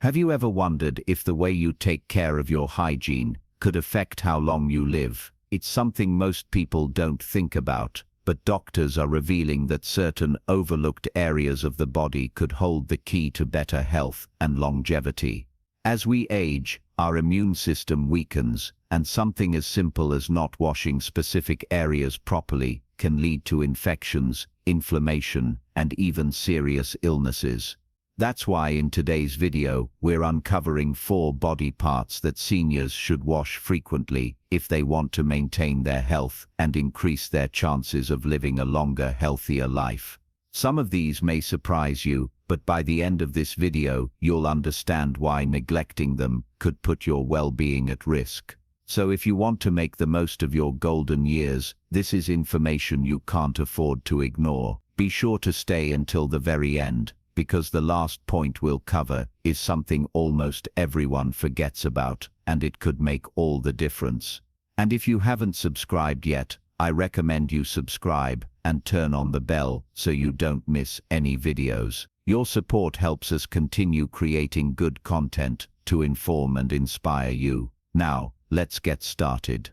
Have you ever wondered if the way you take care of your hygiene could affect how long you live? It's something most people don't think about, but doctors are revealing that certain overlooked areas of the body could hold the key to better health and longevity. As we age, our immune system weakens, and something as simple as not washing specific areas properly can lead to infections, inflammation, and even serious illnesses. That's why in today's video, we're uncovering 4 body parts that seniors should wash frequently if they want to maintain their health and increase their chances of living a longer, healthier life. Some of these may surprise you, but by the end of this video, you'll understand why neglecting them could put your well-being at risk. So if you want to make the most of your golden years, this is information you can't afford to ignore. Be sure to stay until the very end, because the last point we'll cover is something almost everyone forgets about, and it could make all the difference. And if you haven't subscribed yet, I recommend you subscribe and turn on the bell so you don't miss any videos. Your support helps us continue creating good content to inform and inspire you. Now, let's get started.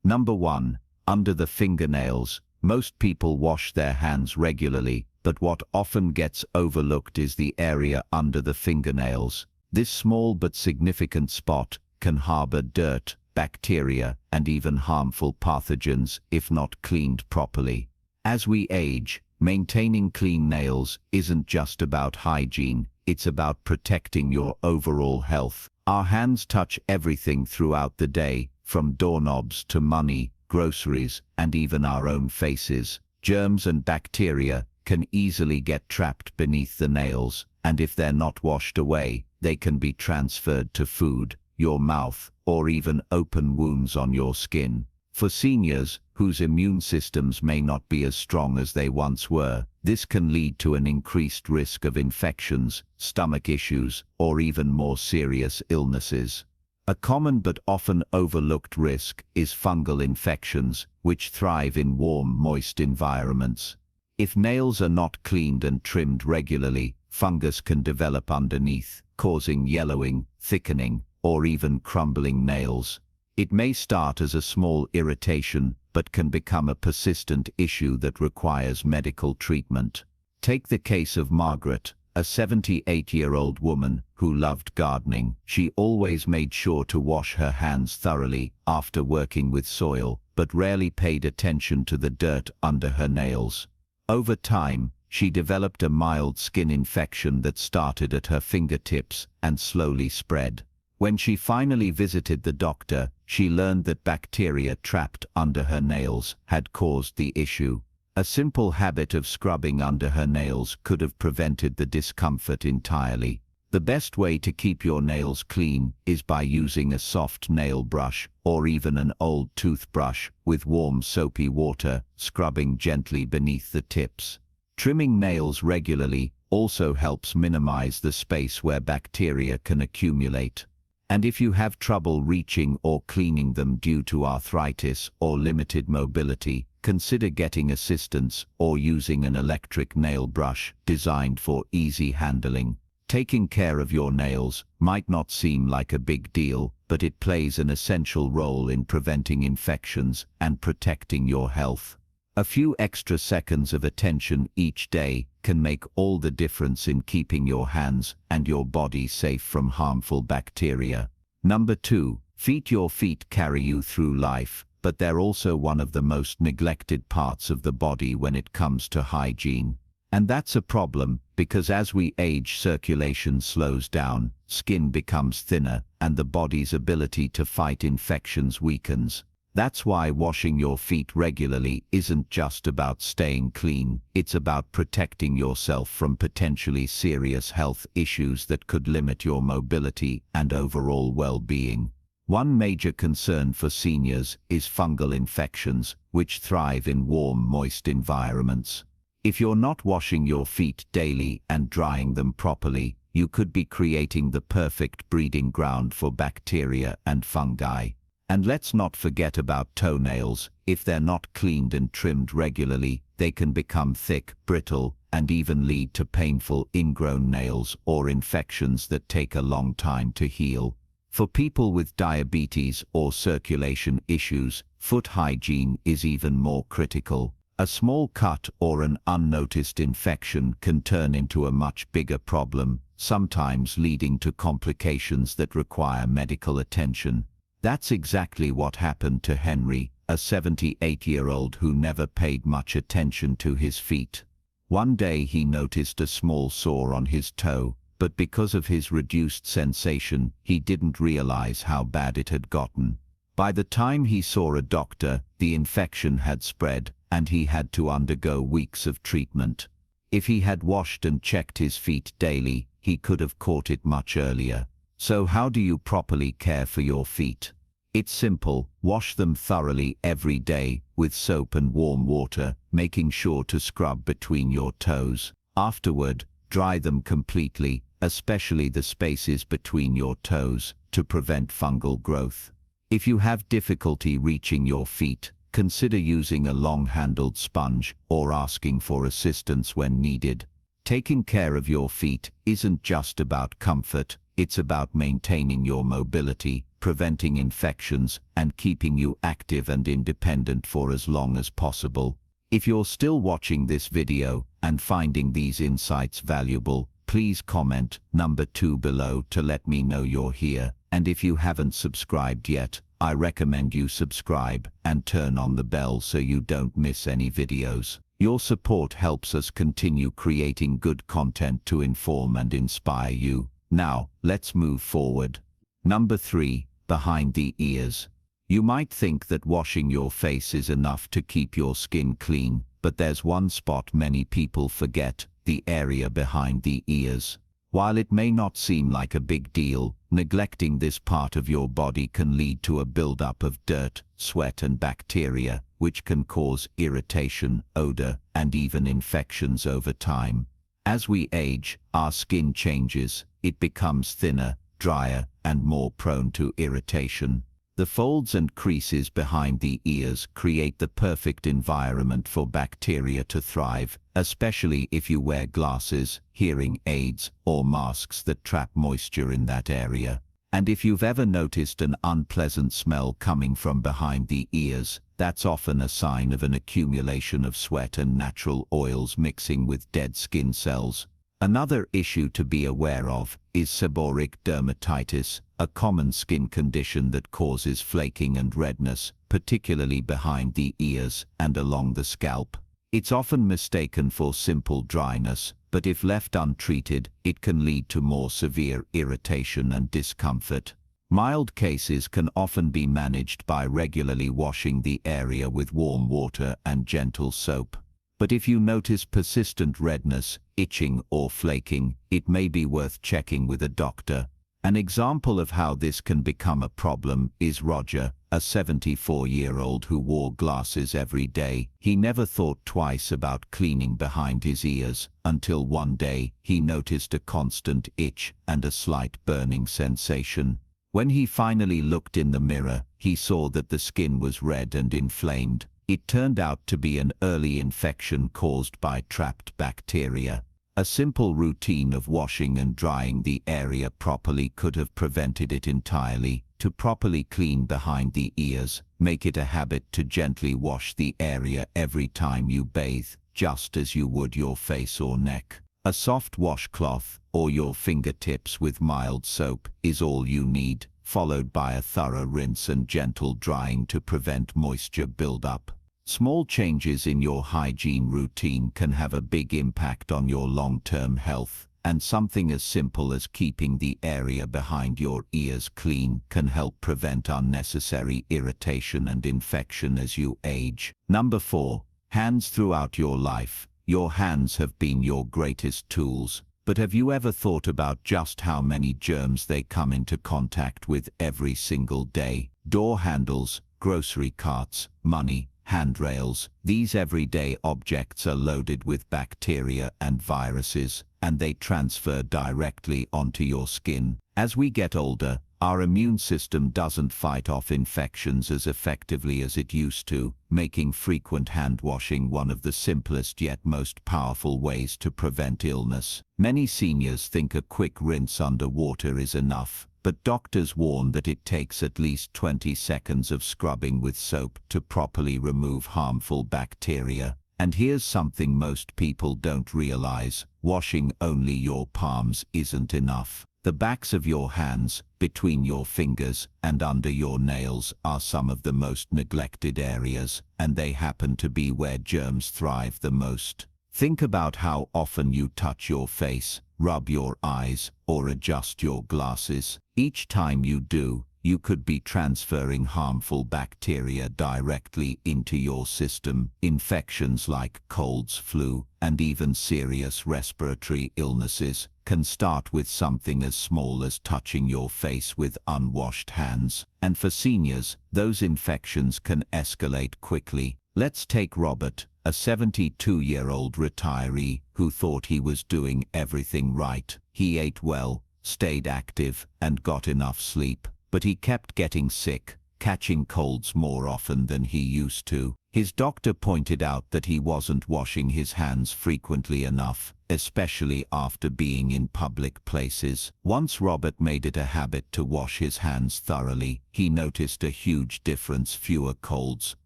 Number 1. Under the fingernails. Most people wash their hands regularly, but what often gets overlooked is the area under the fingernails. This small but significant spot can harbor dirt, bacteria, and even harmful pathogens if not cleaned properly. As we age, maintaining clean nails isn't just about hygiene, it's about protecting your overall health. Our hands touch everything throughout the day, from doorknobs to money, groceries, and even our own faces. Germs and bacteria can easily get trapped beneath the nails, and if they're not washed away, they can be transferred to food, your mouth, or even open wounds on your skin. For seniors, whose immune systems may not be as strong as they once were, this can lead to an increased risk of infections, stomach issues, or even more serious illnesses. A common but often overlooked risk is fungal infections, which thrive in warm, moist environments. If nails are not cleaned and trimmed regularly, fungus can develop underneath, causing yellowing, thickening, or even crumbling nails. It may start as a small irritation, but can become a persistent issue that requires medical treatment. Take the case of Margaret, a 78-year-old woman who loved gardening. She always made sure to wash her hands thoroughly after working with soil, but rarely paid attention to the dirt under her nails. Over time, she developed a mild skin infection that started at her fingertips and slowly spread. When she finally visited the doctor, she learned that bacteria trapped under her nails had caused the issue. A simple habit of scrubbing under her nails could have prevented the discomfort entirely. The best way to keep your nails clean is by using a soft nail brush or even an old toothbrush with warm soapy water, scrubbing gently beneath the tips. Trimming nails regularly also helps minimize the space where bacteria can accumulate. And if you have trouble reaching or cleaning them due to arthritis or limited mobility, consider getting assistance or using an electric nail brush designed for easy handling. Taking care of your nails might not seem like a big deal, but it plays an essential role in preventing infections and protecting your health. A few extra seconds of attention each day can make all the difference in keeping your hands and your body safe from harmful bacteria. Number 2. Feet. Your feet carry you through life, but they're also one of the most neglected parts of the body when it comes to hygiene. And that's a problem, because as we age, circulation slows down, skin becomes thinner, and the body's ability to fight infections weakens. That's why washing your feet regularly isn't just about staying clean, it's about protecting yourself from potentially serious health issues that could limit your mobility and overall well-being. One major concern for seniors is fungal infections, which thrive in warm, moist environments. If you're not washing your feet daily and drying them properly, you could be creating the perfect breeding ground for bacteria and fungi. And let's not forget about toenails. If they're not cleaned and trimmed regularly, they can become thick, brittle, and even lead to painful ingrown nails or infections that take a long time to heal. For people with diabetes or circulation issues, foot hygiene is even more critical. A small cut or an unnoticed infection can turn into a much bigger problem, sometimes leading to complications that require medical attention. That's exactly what happened to Henry, a 78-year-old who never paid much attention to his feet. One day he noticed a small sore on his toe, but because of his reduced sensation, he didn't realize how bad it had gotten. By the time he saw a doctor, the infection had spread, and he had to undergo weeks of treatment. If he had washed and checked his feet daily, he could have caught it much earlier. So how do you properly care for your feet? It's simple. Wash them thoroughly every day with soap and warm water, making sure to scrub between your toes. Afterward, dry them completely, especially the spaces between your toes, to prevent fungal growth. If you have difficulty reaching your feet, consider using a long-handled sponge or asking for assistance when needed. Taking care of your feet isn't just about comfort, it's about maintaining your mobility, preventing infections, and keeping you active and independent for as long as possible. If you're still watching this video and finding these insights valuable, please comment number 2 below to let me know you're here. And if you haven't subscribed yet, I recommend you subscribe and turn on the bell so you don't miss any videos. Your support helps us continue creating good content to inform and inspire you. Now, let's move forward. Number 3, behind the ears. You might think that washing your face is enough to keep your skin clean, but there's one spot many people forget: the area behind the ears. While it may not seem like a big deal, neglecting this part of your body can lead to a buildup of dirt, sweat and bacteria, which can cause irritation, odor, and even infections over time. As we age, our skin changes. It becomes thinner, drier, and more prone to irritation. The folds and creases behind the ears create the perfect environment for bacteria to thrive, especially if you wear glasses, hearing aids, or masks that trap moisture in that area. And if you've ever noticed an unpleasant smell coming from behind the ears, that's often a sign of an accumulation of sweat and natural oils mixing with dead skin cells. Another issue to be aware of is seborrheic dermatitis, a common skin condition that causes flaking and redness, particularly behind the ears and along the scalp. It's often mistaken for simple dryness, but if left untreated, it can lead to more severe irritation and discomfort. Mild cases can often be managed by regularly washing the area with warm water and gentle soap. But if you notice persistent redness, itching, or flaking, it may be worth checking with a doctor. An example of how this can become a problem is Roger, a 74-year-old who wore glasses every day. He never thought twice about cleaning behind his ears, until one day he noticed a constant itch and a slight burning sensation. When he finally looked in the mirror, he saw that the skin was red and inflamed. It turned out to be an early infection caused by trapped bacteria. A simple routine of washing and drying the area properly could have prevented it entirely. To properly clean behind the ears, make it a habit to gently wash the area every time you bathe, just as you would your face or neck. A soft washcloth, or your fingertips with mild soap, is all you need, followed by a thorough rinse and gentle drying to prevent moisture buildup. Small changes in your hygiene routine can have a big impact on your long-term health, and something as simple as keeping the area behind your ears clean can help prevent unnecessary irritation and infection as you age. Number 4. Hands throughout your life. Your hands have been your greatest tools, but have you ever thought about just how many germs they come into contact with every single day? Door handles, grocery carts, money, handrails. These everyday objects are loaded with bacteria and viruses, and they transfer directly onto your skin. As we get older, Our immune system doesn't fight off infections as effectively as it used to, making frequent hand washing one of the simplest yet most powerful ways to prevent illness. Many seniors think a quick rinse under water is enough, but doctors warn that it takes at least 20 seconds of scrubbing with soap to properly remove harmful bacteria. And here's something most people don't realize: washing only your palms isn't enough. The backs of your hands, between your fingers, and under your nails are some of the most neglected areas, and they happen to be where germs thrive the most. Think about how often you touch your face, rub your eyes, or adjust your glasses. Each time you do, you could be transferring harmful bacteria directly into your system. Infections like colds, flu, and even serious respiratory illnesses can start with something as small as touching your face with unwashed hands. And for seniors, those infections can escalate quickly. Let's take Robert, a 72-year-old retiree who thought he was doing everything right. He ate well, stayed active, and got enough sleep. But he kept getting sick, catching colds more often than he used to. His doctor pointed out that he wasn't washing his hands frequently enough, especially after being in public places. Once Robert made it a habit to wash his hands thoroughly, he noticed a huge difference: fewer colds,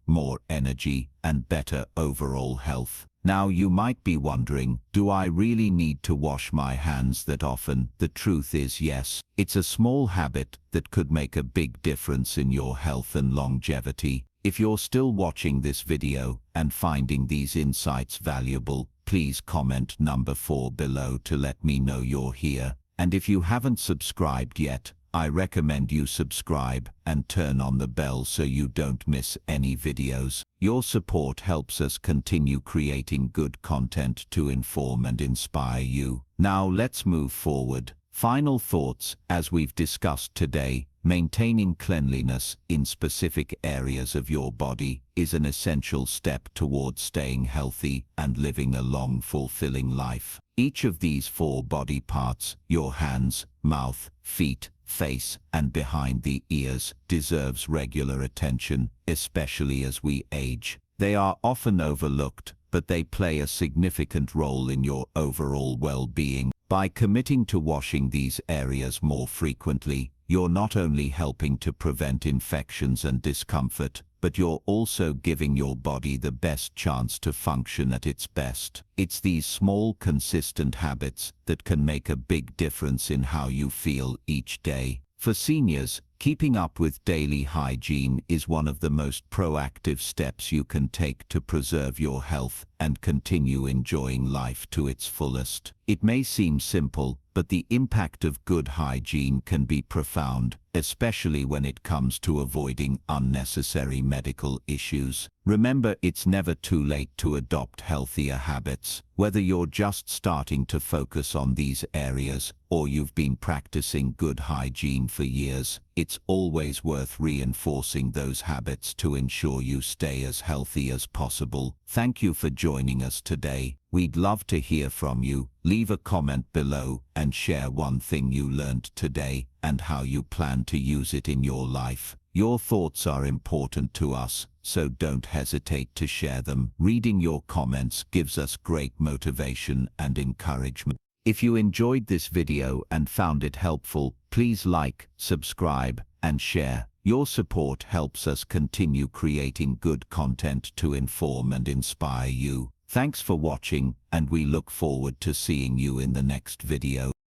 more energy, and better overall health. Now you might be wondering, do I really need to wash my hands that often? The truth is yes. It's a small habit that could make a big difference in your health and longevity. If you're still watching this video and finding these insights valuable, please comment number 4 below to let me know you're here. And if you haven't subscribed yet, I recommend you subscribe and turn on the bell so you don't miss any videos. Your support helps us continue creating good content to inform and inspire you. Now let's move forward. Final thoughts. As we've discussed today, maintaining cleanliness in specific areas of your body is an essential step towards staying healthy and living a long, fulfilling life. Each of these 4 body parts, your hands, mouth, feet, face, and behind the ears, deserves regular attention, especially as we age. They are often overlooked, but they play a significant role in your overall well-being. By committing to washing these areas more frequently, you're not only helping to prevent infections and discomfort, but you're also giving your body the best chance to function at its best. It's these small, consistent habits that can make a big difference in how you feel each day. For seniors, keeping up with daily hygiene is one of the most proactive steps you can take to preserve your health and continue enjoying life to its fullest. It may seem simple, but the impact of good hygiene can be profound, especially when it comes to avoiding unnecessary medical issues. Remember, it's never too late to adopt healthier habits. Whether you're just starting to focus on these areas or you've been practicing good hygiene for years, it's always worth reinforcing those habits to ensure you stay as healthy as possible. Thank you for joining us today. We'd love to hear from you. Leave a comment below and share one thing you learned today and how you plan to use it in your life. Your thoughts are important to us, so don't hesitate to share them. Reading your comments gives us great motivation and encouragement. If you enjoyed this video and found it helpful, please like, subscribe, and share. Your support helps us continue creating good content to inform and inspire you. Thanks for watching, and we look forward to seeing you in the next video.